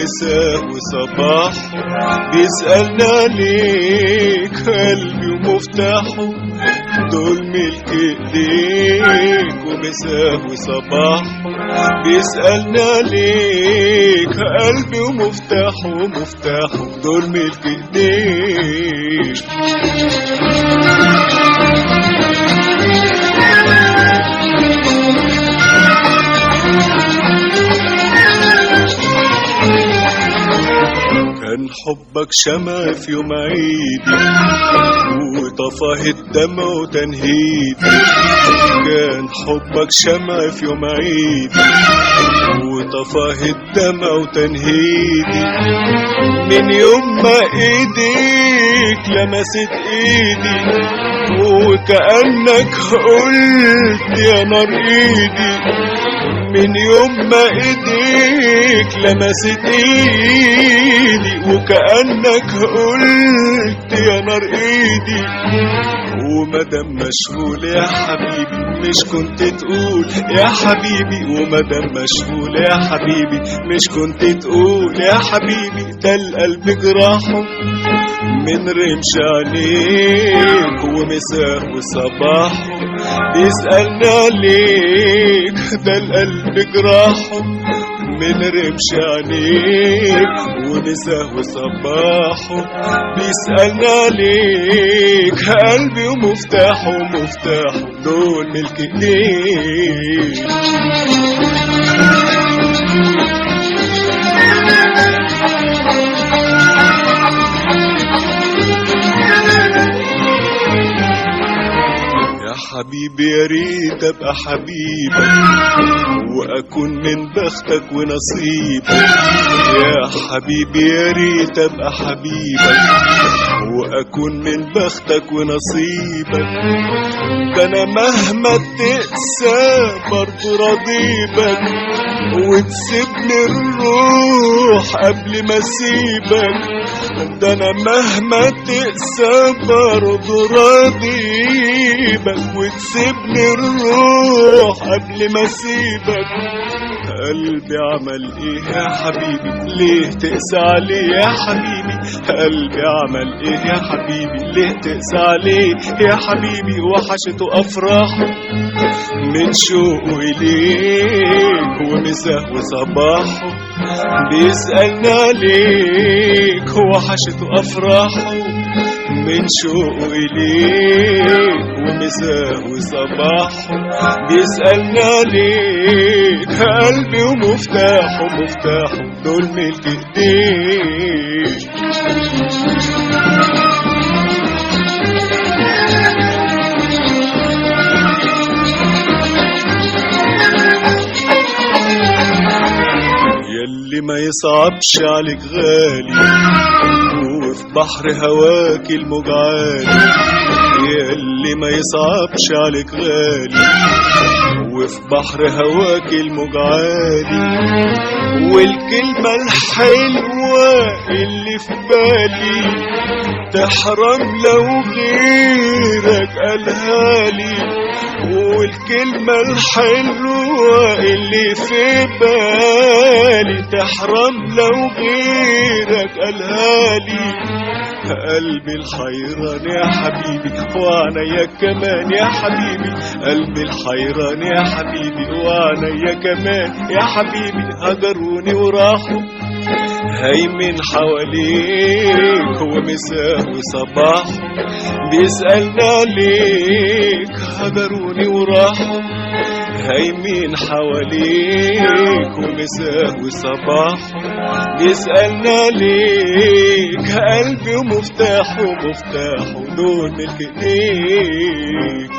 ومساه وصباحه بيسألنا عليك، قلبي ومفتاحه دول ملك ايديك. ومساه وصباحه بيسألنا عليك، قلبي ومفتاحه دول ملك ايديك. كان حبك شمع في يوم عيدي وطفاه الدمع وتنهيدي. كان حبك شمع في يوم عيدي وطفاه الدمع وتنهيدي. من يوم ما ايديك لمست ايدي وكأنك قلت يا نار ايدي. من يوم ما ايديك لمست ايدي وكأنك قلت يا نار ايدي. ومدام مشغول يا حبيبي مش كنت تقول يا حبيبي. ومدام مشغول يا حبيبي مش كنت تقول يا حبيبي. ده القلب جراحه من رمش عليك، ومساه وصباحه بيسألنا عليك. ده القلب جراحه من رمش عليك، ومساه وصباحه بيسألنا عليك. قلبي ومفتاحه دول ملك ايديك. حبيبي يا ريت ابقى حبيبك واكون من بختك ونصيبك. يا حبيبي يا ريت ابقى حبيبك واكون من بختك ونصيبك. ده انا مهما تقسى برضو راضيبك وتسيبني الروح قبل ما اسيبك. ده انا مهما تقسى برضو راضيبك وتسيبني الروح قبل ما اسيبك. قلبي عمل ايه يا حبيبي ليه تقسى عليه يا حبيبي. قلبي عمل ايه يا حبيبي ليه تقسى عليه يا حبيبي. وحشته افراحه من شوقه اليك، ومساه وصباحه بيسألنا عليك. وحشته افراحه من شوقه اليك، ومساه وصباحه بيسألنا عليك. قلبي ومفتاحه دول ملك ايديك. ياللي ما يصعبش عليك غالي وفي بحر هواك الموج عالي. ياللي ما يصعبش عليك غالي وفي بحر هواك الموج عالي. والكلمة الحلوة اللي في بالي تحرم لو غيرك قالها لي. والكلمة الحلوة اللي في بالي تحرم لو غيرك قالها لي. قلبي الحيران يا حبيبي وعنيا كمان يا حبيبي. قلبي الحيران يا حبيبي وعنيا كمان يا حبيبي. هجروني وراحوا هيمن حواليك، ومساه وصباحه بيسألنا عليك. هجروني وراحوا هيمن حواليك، ومساه وصباحه بيسألنا عليك. قلبي ومفتاحه دول ملك ايديك.